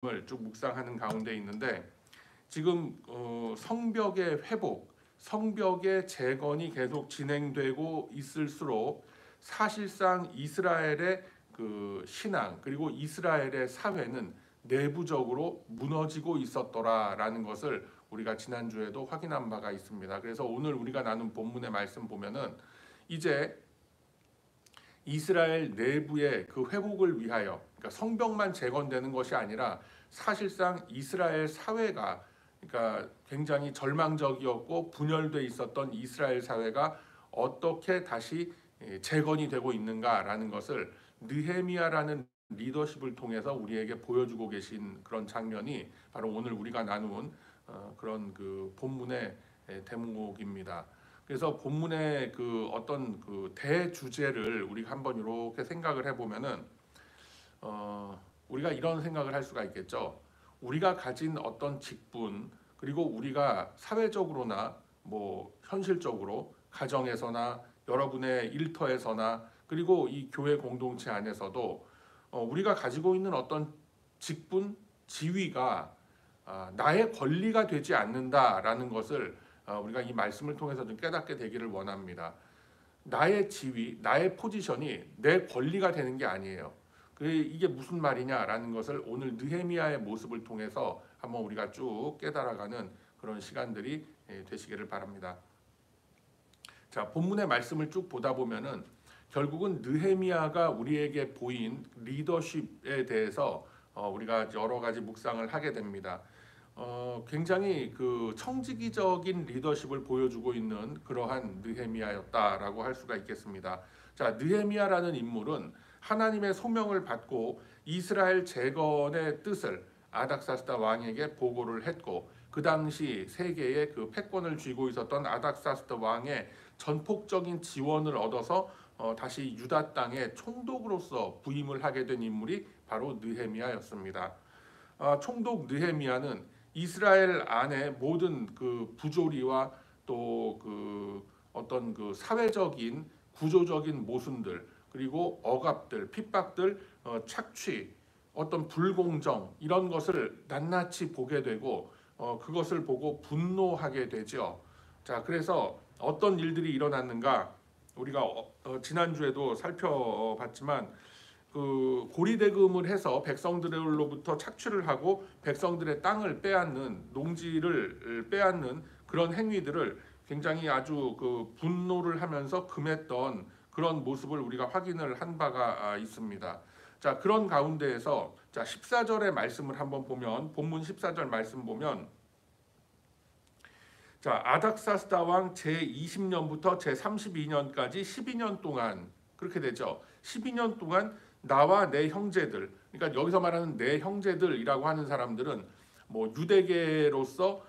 을 쭉 묵상하는 가운데 있는데 지금 성벽의 회복, 성벽의 재건이 계속 진행되고 있을수록 사실상 이스라엘의 그 신앙 그리고 이스라엘의 사회는 내부적으로 무너지고 있었더라라는 것을 우리가 지난주에도 확인한 바가 있습니다. 그래서 오늘 우리가 나눈 본문의 말씀 보면은 이제 이스라엘 내부의 그 회복을 위하여, 그러니까 성벽만 재건되는 것이 아니라 사실상 이스라엘 사회가, 그러니까 굉장히 절망적이었고 분열돼 있었던 이스라엘 사회가 어떻게 다시 재건이 되고 있는가라는 것을 느헤미야라는 리더십을 통해서 우리에게 보여주고 계신 그런 장면이 바로 오늘 우리가 나눈 그런 그 본문의 대목입니다. 그래서 본문의 그 어떤 그 대주제를 우리가 한번 이렇게 생각을 해보면은 우리가 이런 생각을 할 수가 있겠죠. 우리가 가진 어떤 직분 그리고 우리가 사회적으로나 뭐 현실적으로 가정에서나 여러분의 일터에서나 그리고 이 교회 공동체 안에서도 우리가 가지고 있는 어떤 직분, 지위가 나의 권리가 되지 않는다라는 것을 우리가 이 말씀을 통해서 좀 깨닫게 되기를 원합니다. 나의 지위, 나의 포지션이 내 권리가 되는 게 아니에요. 이게 무슨 말이냐라는 것을 오늘 느헤미야의 모습을 통해서 한번 우리가 쭉 깨달아가는 그런 시간들이 되시기를 바랍니다. 자, 본문의 말씀을 쭉 보다 보면은 결국은 느헤미야가 우리에게 보인 리더십에 대해서 우리가 여러 가지 묵상을 하게 됩니다. 굉장히 그 청지기적인 리더십을 보여주고 있는 그러한 느헤미야였다라고 할 수가 있겠습니다. 자, 느헤미야라는 인물은 하나님의 소명을 받고 이스라엘 재건의 뜻을 아닥사스다 왕에게 보고를 했고, 그 당시 세계의 그 패권을 쥐고 있었던 아닥사스다 왕의 전폭적인 지원을 얻어서 다시 유다 땅의 총독으로서 부임을 하게 된 인물이 바로 느헤미야였습니다. 총독 느헤미야는 이스라엘 안의 모든 그 부조리와 또 그 어떤 그 사회적인 구조적인 모순들 그리고 억압들, 핍박들, 착취, 어떤 불공정 이런 것을 낱낱이 보게 되고 그것을 보고 분노하게 되죠. 자, 그래서 어떤 일들이 일어났는가 우리가 지난주에도 살펴봤지만 그 고리대금을 해서 백성들로부터 착취를 하고 백성들의 땅을 빼앗는 농지를 빼앗는 그런 행위들을 굉장히 아주 그 분노를 하면서 금했던 그런 모습을 우리가 확인을 한 바가 있습니다. 자, 그런 가운데에서 자 14절의 말씀을 한번 보면 본문 14절 말씀 보면 자 아닥사스다 왕 제20년부터 제32년까지 12년 동안 그렇게 되죠. 12년 동안 나와 내 형제들, 그러니까 여기서 말하는 내 형제들이라고 하는 사람들은 뭐 유대계로서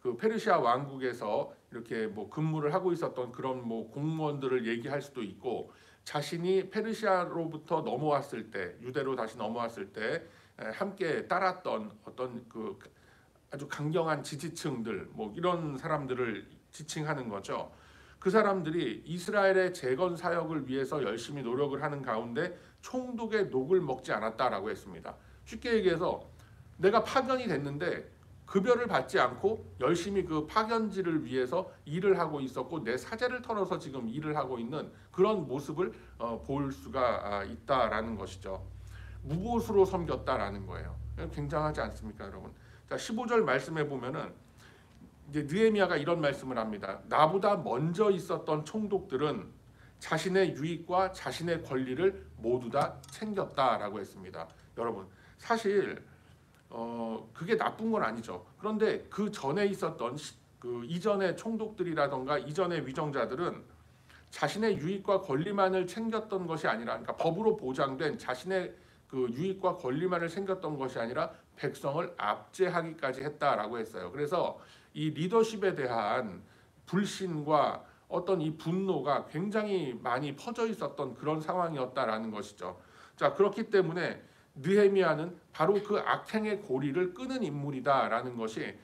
그 페르시아 왕국에서 이렇게 뭐 근무를 하고 있었던 그런 뭐 공무원들을 얘기할 수도 있고, 자신이 페르시아로부터 넘어왔을 때 유대로 다시 넘어왔을 때 함께 따랐던 어떤 그 아주 강경한 지지층들 뭐 이런 사람들을 지칭하는 거죠. 그 사람들이 이스라엘의 재건 사역을 위해서 열심히 노력을 하는 가운데 총독의 녹을 먹지 않았다라고 했습니다. 쉽게 얘기해서 내가 파견이 됐는데 급여를 받지 않고 열심히 그 파견지를 위해서 일을 하고 있었고 내 사재를 털어서 지금 일을 하고 있는 그런 모습을 볼 수가 있다라는 것이죠. 무보수로 섬겼다라는 거예요. 굉장하지 않습니까, 여러분? 자, 15절 말씀해 보면은 이제 느헤미야가 이런 말씀을 합니다. 나보다 먼저 있었던 총독들은 자신의 유익과 자신의 권리를 모두 다 챙겼다라고 했습니다. 여러분, 사실 그게 나쁜 건 아니죠. 그런데 그 전에 있었던 그 이전의 총독들이라던가 이전의 위정자들은 자신의 유익과 권리만을 챙겼던 것이 아니라, 그러니까 법으로 보장된 자신의 그 유익과 권리만을 챙겼던 것이 아니라 백성을 압제하기까지 했다라고 했어요. 그래서 이 리더십에 대한 불신과 어떤 이 분노가 굉장히 많이 퍼져 있었던 그런 상황이었다라는 것이죠. 자, 그렇기 때문에 느헤미야는 바로 그 악행의 고리를 끄는 인물이다라는 것이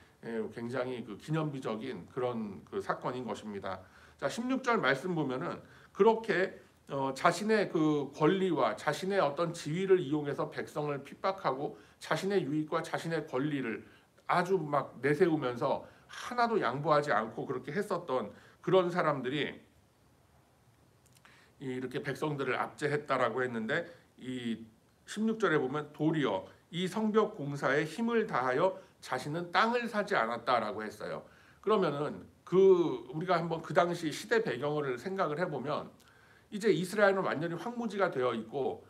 굉장히 그 기념비적인 그런 그 사건인 것입니다. 자, 16절 말씀 보면은 그렇게 자신의 그 권리와 자신의 어떤 지위를 이용해서 백성을 핍박하고 자신의 유익과 자신의 권리를 아주 막 내세우면서 하나도 양보하지 않고 그렇게 했었던 그런 사람들이 이렇게 백성들을 압제했다라고 했는데, 이 16절에 보면 도리어 이 성벽 공사에 힘을 다하여 자신은 땅을 사지 않았다라고 했어요. 그러면은 우리가 한번 그 당시 시대 배경을 생각을 해보면, 이제 이스라엘은 완전히 황무지가 되어 있고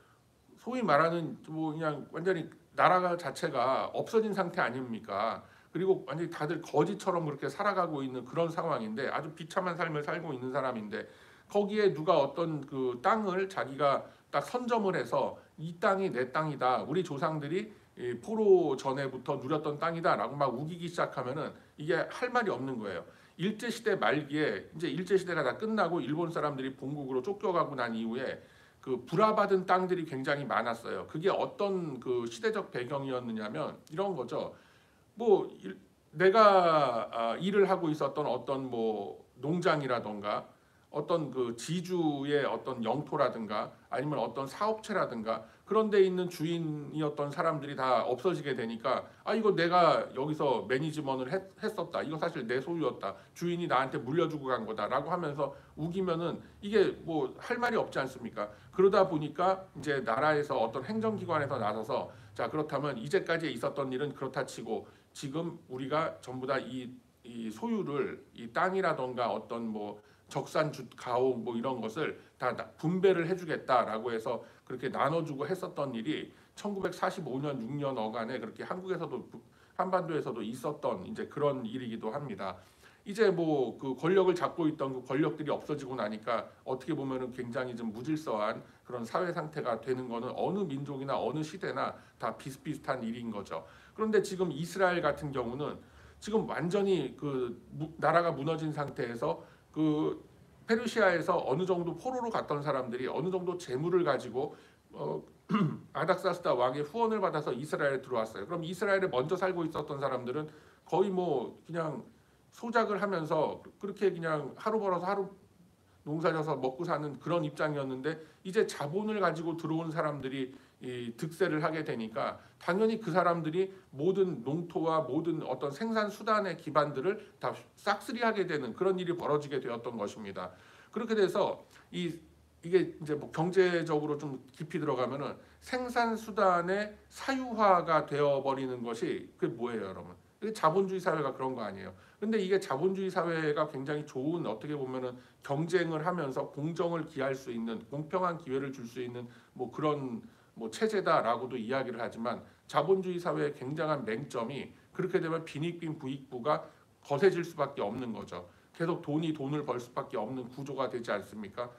소위 말하는 뭐 그냥 완전히 나라 자체가 없어진 상태 아닙니까? 그리고 완전히 다들 거지처럼 그렇게 살아가고 있는 그런 상황인데, 아주 비참한 삶을 살고 있는 사람인데, 거기에 누가 어떤 그 땅을 자기가 딱 선점을 해서 이 땅이 내 땅이다, 우리 조상들이 포로 전에부터 누렸던 땅이다라고 막 우기기 시작하면은 이게 할 말이 없는 거예요. 일제 시대 말기에 이제 일제 시대가 다 끝나고 일본 사람들이 본국으로 쫓겨가고 난 이후에 그 불화받은 땅들이 굉장히 많았어요. 그게 어떤 그 시대적 배경이었느냐면 이런 거죠. 뭐 내가 일을 하고 있었던 어떤 뭐 농장이라던가 어떤 그 지주의 어떤 영토라든가 아니면 어떤 사업체라든가 그런 데 있는 주인이었던 사람들이 다 없어지게 되니까, 이거 내가 여기서 매니지먼트를 했었다, 이거 사실 내 소유였다, 주인이 나한테 물려주고 간 거다라고 하면서 우기면은 이게 뭐 할 말이 없지 않습니까? 그러다 보니까 이제 나라에서 어떤 행정기관에서 나서서, 자 그렇다면 이제까지 있었던 일은 그렇다 치고 지금 우리가 전부 다 이 소유를, 이 땅이라던가 어떤 뭐 적산 가옥 뭐 이런 것을 다 분배를 해주겠다라고 해서 그렇게 나눠주고 했었던 일이 1945년 6년 어간에 그렇게 한국에서도 한반도에서도 있었던 이제 그런 일이기도 합니다. 이제 뭐 그 권력을 잡고 있던 그 권력들이 없어지고 나니까 어떻게 보면은 굉장히 좀 무질서한 그런 사회 상태가 되는 거는 어느 민족이나 어느 시대나 다 비슷비슷한 일인 거죠. 그런데 지금 이스라엘 같은 경우는 지금 완전히 그 나라가 무너진 상태에서 그 페르시아에서 어느 정도 포로로 갔던 사람들이 어느 정도 재물을 가지고 아닥사스다 왕의 후원을 받아서 이스라엘에 들어왔어요. 그럼 이스라엘에 먼저 살고 있었던 사람들은 거의 뭐 그냥 소작을 하면서 그렇게 그냥 하루 벌어서 하루 농사져서 먹고 사는 그런 입장이었는데, 이제 자본을 가지고 들어온 사람들이 이 득세를 하게 되니까 당연히 그 사람들이 모든 농토와 모든 어떤 생산 수단의 기반들을 다 싹쓸이하게 되는 그런 일이 벌어지게 되었던 것입니다. 그렇게 돼서 이게 이제 뭐 경제적으로 좀 깊이 들어가면은 생산 수단의 사유화가 되어 버리는 것이 그게 뭐예요, 여러분? 이게 자본주의 사회가 그런 거 아니에요. 근데 이게 자본주의 사회가 굉장히 좋은, 어떻게 보면은 경쟁을 하면서 공정을 기할 수 있는, 공평한 기회를 줄 수 있는 뭐 그런 뭐 체제다라고도 이야기를 하지만, 자본주의 사회의 굉장한 맹점이 그렇게 되면 빈익빈 부익부가 거세질 수밖에 없는 거죠. 계속 돈을 벌 수밖에 없는 구조가 되지 않습니까?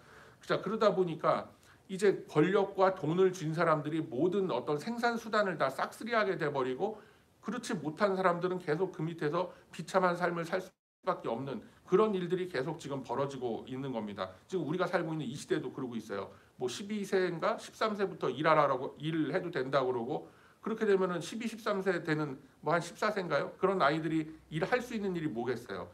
자, 그러다 보니까 이제 권력과 돈을 쥔 사람들이 모든 어떤 생산 수단을 다 싹쓸이하게 돼버리고, 그렇지 못한 사람들은 계속 그 밑에서 비참한 삶을 살 수밖에 없는 그런 일들이 계속 지금 벌어지고 있는 겁니다. 지금 우리가 살고 있는 이 시대도 그러고 있어요. 뭐 12세인가 13세부터 일하라고, 일을 해도 된다고 그러고, 그렇게 되면은 12, 13세 되는 뭐 한 14세인가요? 그런 아이들이 일할 수 있는 일이 뭐겠어요?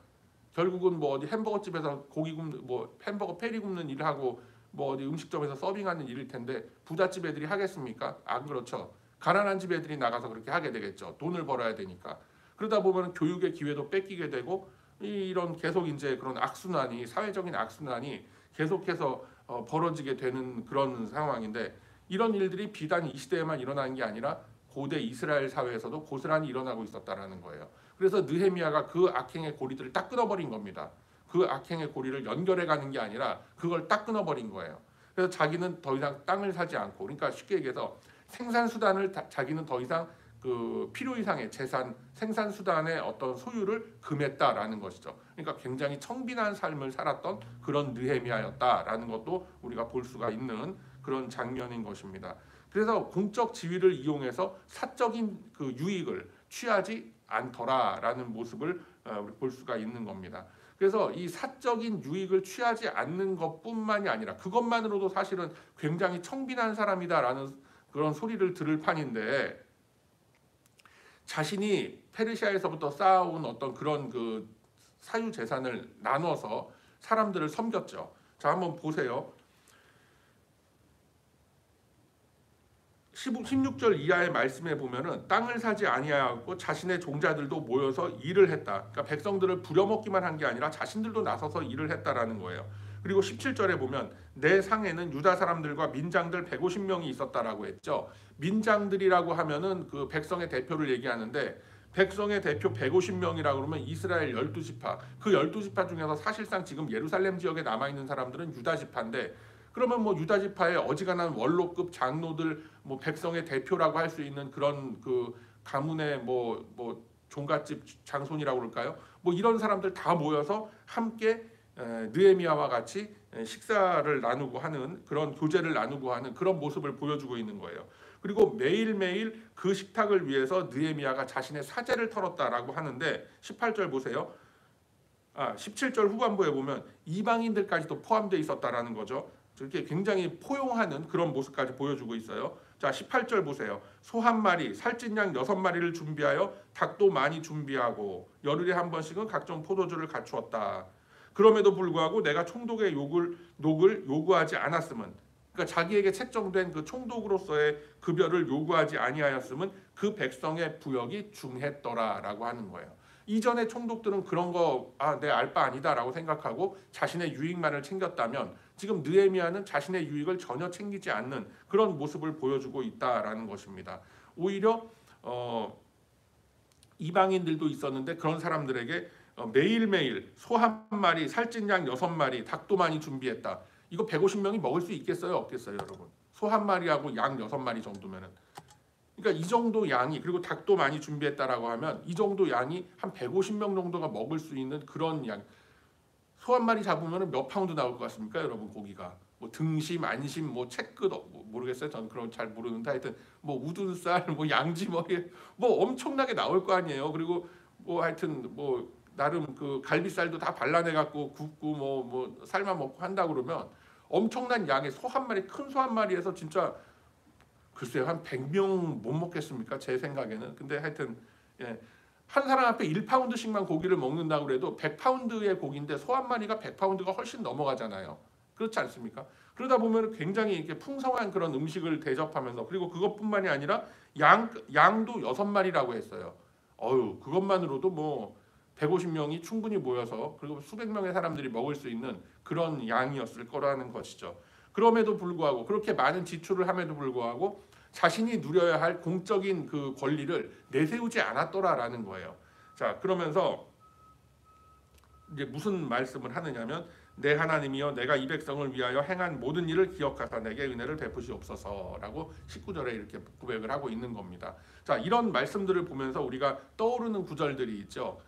결국은 뭐 어디 햄버거 집에서 고기 굽는, 뭐 햄버거 패리 굽는 일을 하고 뭐 어디 음식점에서 서빙하는 일일 텐데 부잣집 애들이 하겠습니까? 안 그렇죠. 가난한 집 애들이 나가서 그렇게 하게 되겠죠. 돈을 벌어야 되니까. 그러다 보면 교육의 기회도 뺏기게 되고, 이런 계속 이제 그런 악순환이, 사회적인 악순환이 계속해서 벌어지게 되는 그런 상황인데, 이런 일들이 비단 이 시대에만 일어나는 게 아니라 고대 이스라엘 사회에서도 고스란히 일어나고 있었다라는 거예요. 그래서 느헤미야가 그 악행의 고리들을 딱 끊어버린 겁니다. 그 악행의 고리를 연결해 가는 게 아니라 그걸 딱 끊어버린 거예요. 그래서 자기는 더 이상 땅을 사지 않고, 그러니까 쉽게 얘기해서 생산 수단을 자기는 더 이상 그 필요 이상의 재산, 생산 수단의 어떤 소유를 금했다라는 것이죠. 그러니까 굉장히 청빈한 삶을 살았던 그런 느헤미야였다라는 것도 우리가 볼 수가 있는 그런 장면인 것입니다. 그래서 공적 지위를 이용해서 사적인 그 유익을 취하지 않더라라는 모습을 볼 수가 있는 겁니다. 그래서 이 사적인 유익을 취하지 않는 것뿐만이 아니라 그것만으로도 사실은 굉장히 청빈한 사람이다라는 그런 소리를 들을 판인데, 자신이 페르시아에서부터 쌓아온 어떤 그런 그 사유 재산을 나눠서 사람들을 섬겼죠. 자, 한번 보세요. 16절 이하의 말씀에 보면은 땅을 사지 아니하였고 자신의 종자들도 모여서 일을 했다. 그러니까 백성들을 부려먹기만 한 게 아니라 자신들도 나서서 일을 했다라는 거예요. 그리고 17절에 보면 내 상에는 유다 사람들과 민장들 150명이 있었다라고 했죠. 민장들이라고 하면은 그 백성의 대표를 얘기하는데, 백성의 대표 150명이라고 그러면 이스라엘 12지파, 그 12지파 중에서 사실상 지금 예루살렘 지역에 남아있는 사람들은 유다 지파인데, 그러면 뭐 유다 지파의 어지간한 원로급 장로들, 뭐 백성의 대표라고 할 수 있는 그런 그 가문의 뭐 종갓집 장손이라고 그럴까요? 뭐 이런 사람들 다 모여서 함께 느헤미야와 같이 식사를 나누고 하는, 그런 교제를 나누고 하는 그런 모습을 보여주고 있는 거예요. 그리고 매일매일 그 식탁을 위해서 느헤미야가 자신의 사재를 털었다라고 하는데, 18절 보세요. 17절 후반부에 보면 이방인들까지도 포함되어 있었다라는 거죠. 이렇게 굉장히 포용하는 그런 모습까지 보여주고 있어요. 자, 18절 보세요. 소 한 마리, 살찐 양 6마리를 준비하여 닭도 많이 준비하고 열흘에 한 번씩은 각종 포도주를 갖추었다. 그럼에도 불구하고 내가 총독의 녹을 요구하지 않았음은, 그러니까 자기에게 책정된 그 총독으로서의 급여를 요구하지 아니하였음은 그 백성의 부역이 중했더라라고 하는 거예요. 이전의 총독들은 그런 거 내 알 바 아니다라고 생각하고 자신의 유익만을 챙겼다면, 지금 느헤미야는 자신의 유익을 전혀 챙기지 않는 그런 모습을 보여주고 있다라는 것입니다. 오히려 이방인들도 있었는데 그런 사람들에게 매일매일 소 한 마리, 살찐 양 6마리, 닭도 많이 준비했다. 이거 150명이 먹을 수 있겠어요? 없겠어요, 여러분? 소 한 마리하고 양 6마리 정도면은. 그러니까 이 정도 양이, 그리고 닭도 많이 준비했다라고 하면 이 정도 양이 한 150명 정도가 먹을 수 있는 그런 양. 소 한 마리 잡으면 몇 파운드 나올 것 같습니까, 여러분? 고기가 뭐 등심, 안심, 뭐 채끝, 모르겠어요. 저는 그런 잘 모르는데 하여튼 뭐 우둔살, 뭐 양지머리, 뭐 엄청나게 나올 거 아니에요. 그리고 뭐 하여튼 뭐 나름 그 갈비살도 다 발라내 갖고 굽고 뭐 삶아 먹고 한다 그러면 엄청난 양의 소 한 마리, 큰 소 한 마리에서 진짜 글쎄요, 한 100명 못 먹겠습니까? 제 생각에는. 근데 하여튼 한 사람 앞에 1파운드씩만 고기를 먹는다고 그래도 100파운드의 고기인데 소 한 마리가 100파운드가 훨씬 넘어가잖아요. 그렇지 않습니까? 그러다 보면 굉장히 이렇게 풍성한 그런 음식을 대접하면서, 그리고 그것뿐만이 아니라 양도 6마리라고 했어요. 그것만으로도 뭐 150명이 충분히 모여서, 그리고 수백 명의 사람들이 먹을 수 있는 그런 양이었을 거라는 것이죠. 그럼에도 불구하고, 그렇게 많은 지출을 함에도 불구하고 자신이 누려야 할 공적인 그 권리를 내세우지 않았더라라는 거예요. 자, 그러면서 이제 무슨 말씀을 하느냐면, 내 하나님이여 내가 이 백성을 위하여 행한 모든 일을 기억하사 내게 은혜를 베푸시옵소서라고 19절에 이렇게 고백을 하고 있는 겁니다. 자, 이런 말씀들을 보면서 우리가 떠오르는 구절들이 있죠.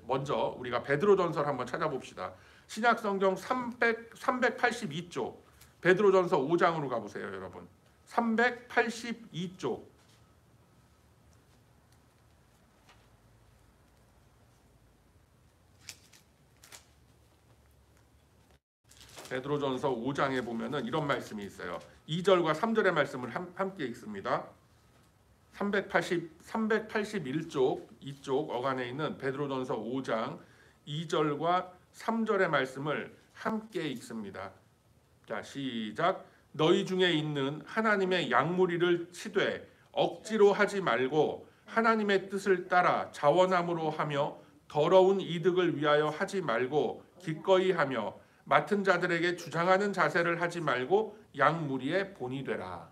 먼저 우리가 베드로전서를 한번 찾아봅시다. 신약성경 382쪽 베드로전서 5장으로 가보세요, 여러분. 382쪽. 베드로전서 5장에 보면은 이런 말씀이 있어요. 2절과 3절의 말씀을 함께 읽습니다. 381쪽 이쪽 어간에 있는 베드로전서 5장 2절과 3절의 말씀을 함께 읽습니다. 자, 시작. 너희 중에 있는 하나님의 양무리를 치되 억지로 하지 말고 하나님의 뜻을 따라 자원함으로 하며 더러운 이득을 위하여 하지 말고 기꺼이 하며 맡은 자들에게 주장하는 자세를 하지 말고 양무리의 본이 되라.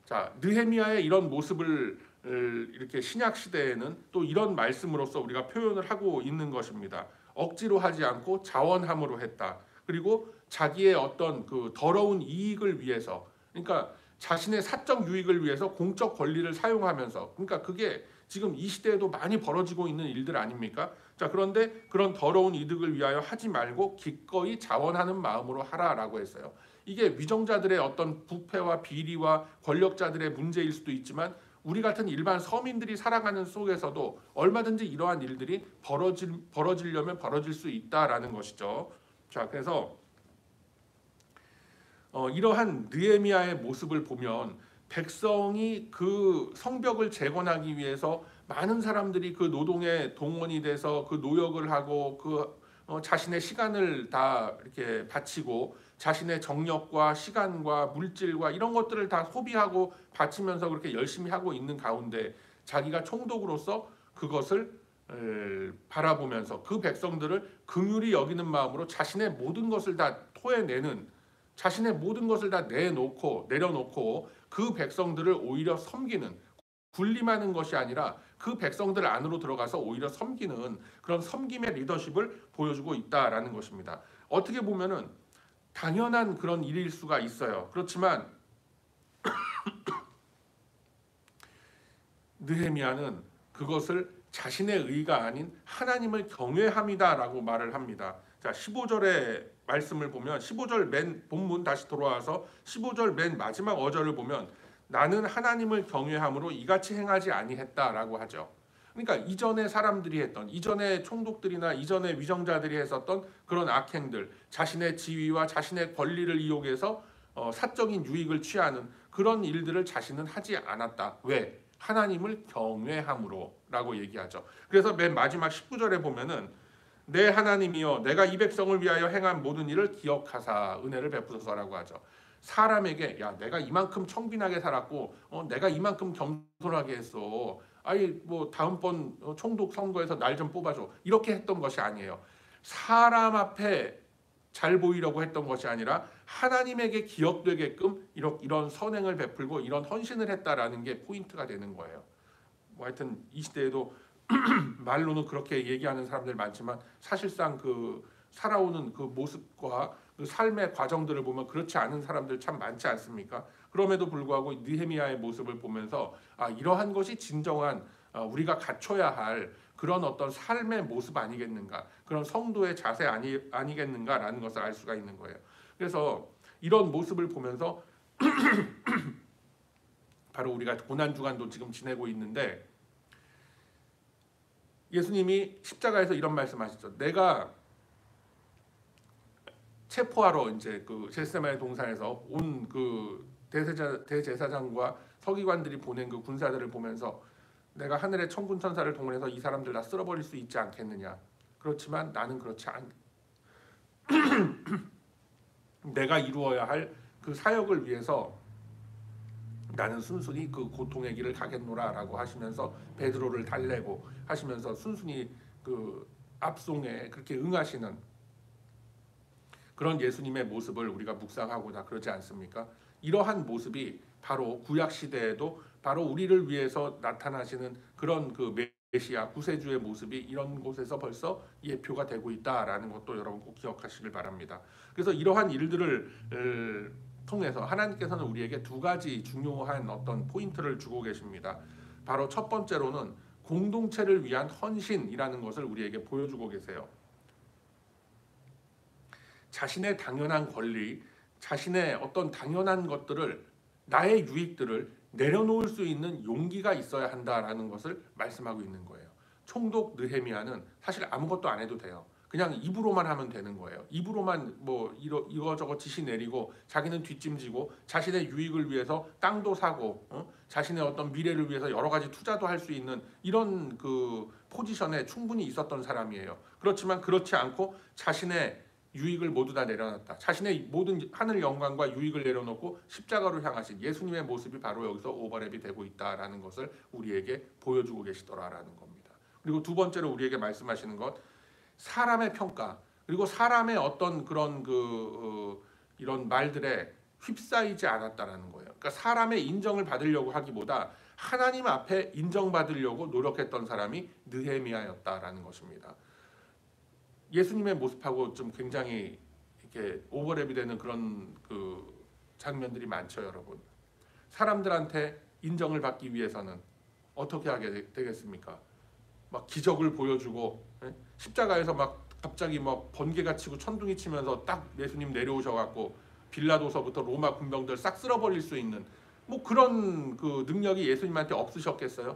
자, 느헤미야의 이런 모습을 이렇게 신약 시대에는 또 이런 말씀으로써 우리가 표현을 하고 있는 것입니다. 억지로 하지 않고 자원함으로 했다. 그리고 자기의 어떤 그 더러운 이익을 위해서, 그러니까 자신의 사적 유익을 위해서 공적 권리를 사용하면서, 그러니까 그게 지금 이 시대에도 많이 벌어지고 있는 일들 아닙니까? 자, 그런데 그런 더러운 이득을 위하여 하지 말고 기꺼이 자원하는 마음으로 하라라고 했어요. 이게 위정자들의 어떤 부패와 비리와 권력자들의 문제일 수도 있지만, 우리 같은 일반 서민들이 살아가는 속에서도 얼마든지 이러한 일들이 벌어지려면 벌어질 수 있다라는 것이죠. 자, 그래서 이러한 느헤미야의 모습을 보면 백성이 그 성벽을 재건하기 위해서 많은 사람들이 그 노동에 동원이 돼서 그 노역을 하고 그 자신의 시간을 다 이렇게 바치고 자신의 정력과 시간과 물질과 이런 것들을 다 소비하고 바치면서 그렇게 열심히 하고 있는 가운데 자기가 총독으로서 그것을 바라보면서 그 백성들을 긍휼히 여기는 마음으로 자신의 모든 것을 다 토해내는, 자신의 모든 것을 다 내려놓고 그 백성들을 오히려 섬기는, 군림하는 것이 아니라 그 백성들 안으로 들어가서 오히려 섬기는 그런 섬김의 리더십을 보여주고 있다라는 것입니다. 어떻게 보면은 당연한 그런 일일 수가 있어요. 그렇지만 느헤미야는 그것을 자신의 의가 아닌 하나님을 경외함이다라고 말을 합니다. 자, 15절의 말씀을 보면 15절 맨 본문 다시 돌아와서 15절 맨 마지막 어절을 보면 나는 하나님을 경외함으로 이같이 행하지 아니했다라고 하죠. 그러니까 이전에 사람들이 했던, 이전에 총독들이나 이전에 위정자들이 했었던 그런 악행들, 자신의 지위와 자신의 권리를 이용해서 사적인 유익을 취하는 그런 일들을 자신은 하지 않았다. 왜? 하나님을 경외함으로 라고 얘기하죠. 그래서 맨 마지막 19절에 보면은 내 하나님이여 내가 이 백성을 위하여 행한 모든 일을 기억하사 은혜를 베푸소서라고 하죠. 사람에게 야 내가 이만큼 청빈하게 살았고 내가 이만큼 겸손하게 했어. 아니 뭐 다음번 총독 선거에서 날 좀 뽑아줘. 이렇게 했던 것이 아니에요. 사람 앞에 잘 보이려고 했던 것이 아니라 하나님에게 기억되게끔 이런 선행을 베풀고 이런 헌신을 했다라는 게 포인트가 되는 거예요. 뭐 하여튼 이 시대에도 말로는 그렇게 얘기하는 사람들 많지만 사실상 그 살아오는 그 모습과 그 삶의 과정들을 보면 그렇지 않은 사람들 참 많지 않습니까? 그럼에도 불구하고 느헤미야의 모습을 보면서 이러한 것이 진정한 우리가 갖춰야 할 그런 어떤 삶의 모습 아니겠는가, 그런 성도의 자세 아니겠는가라는 것을 알 수가 있는 거예요. 그래서 이런 모습을 보면서 바로 우리가 고난주간도 지금 지내고 있는데 예수님이 십자가에서 이런 말씀하시죠. 내가 체포하러 이제 그 겟세마네 동산에서 온 그 대제사장과 서기관들이 보낸 그 군사들을 보면서 내가 하늘의 천군 천사를 동원해서 이 사람들 다 쓸어버릴 수 있지 않겠느냐. 그렇지만 나는 그렇지 않. 내가 이루어야 할 그 사역을 위해서 나는 순순히 그 고통의 길을 가겠노라라고 하시면서 베드로를 달래고 하시면서 순순히 그 앞송에 그렇게 응하시는 그런 예수님의 모습을 우리가 묵상하고자 그러지 않습니까? 이러한 모습이 바로 구약 시대에도 바로 우리를 위해서 나타나시는 그런 그 메시아 구세주의 모습이 이런 곳에서 벌써 예표가 되고 있다라는 것도 여러분 꼭 기억하시길 바랍니다. 그래서 이러한 일들을 통해서 하나님께서는 우리에게 두 가지 중요한 어떤 포인트를 주고 계십니다. 바로 첫 번째로는 공동체를 위한 헌신이라는 것을 우리에게 보여주고 계세요. 자신의 당연한 권리, 자신의 어떤 당연한 것들을, 나의 유익들을 내려놓을 수 있는 용기가 있어야 한다라는 것을 말씀하고 있는 거예요. 총독 느헤미야는 사실 아무것도 안 해도 돼요. 그냥 입으로만 하면 되는 거예요. 입으로만 뭐 이거저거 지시 내리고 자기는 뒷짐지고 자신의 유익을 위해서 땅도 사고 자신의 어떤 미래를 위해서 여러 가지 투자도 할 수 있는 이런 그 포지션에 충분히 있었던 사람이에요. 그렇지만 그렇지 않고 자신의 유익을 모두 다 내려놨다. 자신의 모든 하늘 영광과 유익을 내려놓고 십자가로 향하신 예수님의 모습이 바로 여기서 오버랩이 되고 있다라는 것을 우리에게 보여주고 계시더라라는 겁니다. 그리고 두 번째로 우리에게 말씀하시는 것, 사람의 평가 그리고 사람의 어떤 그런 이런 말들에 휩싸이지 않았다라는 거예요. 그러니까 사람의 인정을 받으려고 하기보다 하나님 앞에 인정받으려고 노력했던 사람이 느헤미야였다라는 것입니다. 예수님의 모습하고 좀 굉장히 이렇게 오버랩이 되는 그런 그 장면들이 많죠, 여러분. 사람들한테 인정을 받기 위해서는 어떻게 하게 되겠습니까? 막 기적을 보여주고 십자가에서 막 갑자기 막 번개가 치고 천둥이 치면서 딱 예수님 내려오셔갖고 빌라도서부터 로마 군병들 싹 쓸어버릴 수 있는 뭐 그런 그 능력이 예수님한테 없으셨겠어요?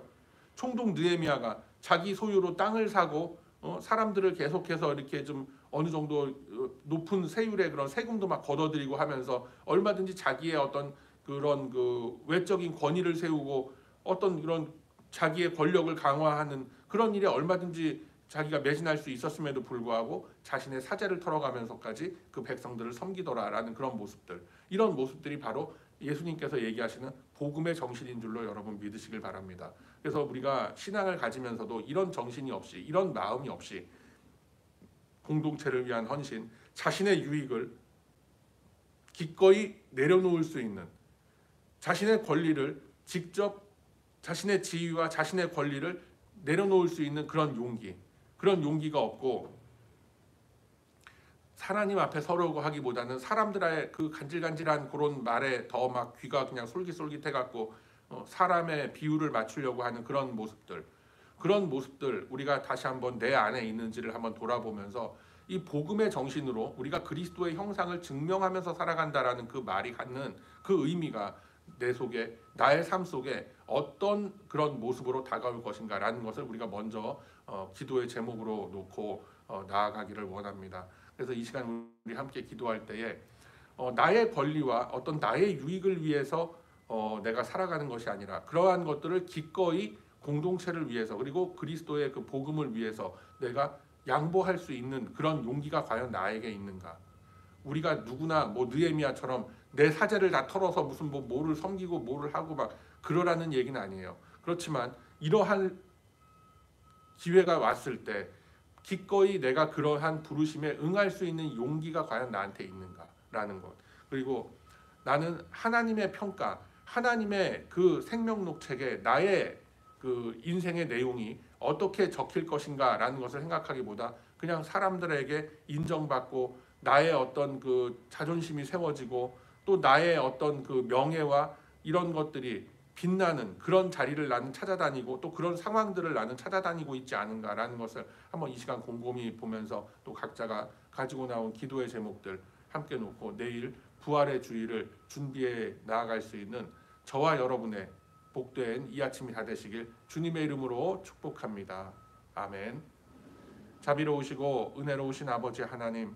총독 느헤미야가 자기 소유로 땅을 사고 사람들을 계속해서 이렇게 좀 어느 정도 높은 세율의 그런 세금도 막 걷어들이고 하면서 얼마든지 자기의 어떤 그런 그 외적인 권위를 세우고 어떤 그런 자기의 권력을 강화하는 그런 일에 얼마든지 자기가 매진할 수 있었음에도 불구하고 자신의 사제를 털어가면서까지 그 백성들을 섬기더라라는 그런 모습들, 이런 모습들이 바로 예수님께서 얘기하시는 복음의 정신인 줄로 여러분 믿으시길 바랍니다. 그래서 우리가 신앙을 가지면서도 이런 정신이 없이, 이런 마음이 없이 공동체를 위한 헌신, 자신의 유익을 기꺼이 내려놓을 수 있는, 자신의 권리를 직접, 자신의 지위와 자신의 권리를 내려놓을 수 있는 그런 용기, 그런 용기가 없고 하나님 앞에 서려고 하기보다는 사람들의 그 간질간질한 그런 말에 더 막 귀가 그냥 솔깃솔깃해갖고 사람의 비율을 맞추려고 하는 그런 모습들, 그런 모습들 우리가 다시 한번 내 안에 있는지를 한번 돌아보면서 이 복음의 정신으로 우리가 그리스도의 형상을 증명하면서 살아간다라는 그 말이 갖는 그 의미가 내 속에, 나의 삶 속에 어떤 그런 모습으로 다가올 것인가라는 것을 우리가 먼저 기도의 제목으로 놓고 나아가기를 원합니다. 그래서 이 시간 우리 함께 기도할 때에 나의 권리와 어떤 나의 유익을 위해서 내가 살아가는 것이 아니라 그러한 것들을 기꺼이 공동체를 위해서, 그리고 그리스도의 그 복음을 위해서 내가 양보할 수 있는 그런 용기가 과연 나에게 있는가? 우리가 누구나 뭐 느헤미야처럼 내 사제를 다 털어서 무슨 뭐를 섬기고 뭐를 하고 막 그러라는 얘기는 아니에요. 그렇지만 이러한 기회가 왔을 때 기꺼이 내가 그러한 부르심에 응할 수 있는 용기가 과연 나한테 있는가라는 것. 그리고 나는 하나님의 평가, 하나님의 그 생명록 책에 나의 그 인생의 내용이 어떻게 적힐 것인가라는 것을 생각하기보다 그냥 사람들에게 인정받고 나의 어떤 그 자존심이 세워지고 또 나의 어떤 그 명예와 이런 것들이 빛나는 그런 자리를 나는 찾아다니고 또 그런 상황들을 나는 찾아다니고 있지 않은가라는 것을 한번 이 시간 곰곰이 보면서 또 각자가 가지고 나온 기도의 제목들 함께 놓고 내일 부활의 주일을 준비해 나아갈 수 있는 저와 여러분의 복된 이 아침이 다 되시길 주님의 이름으로 축복합니다. 아멘. 자비로우시고 은혜로우신 아버지 하나님,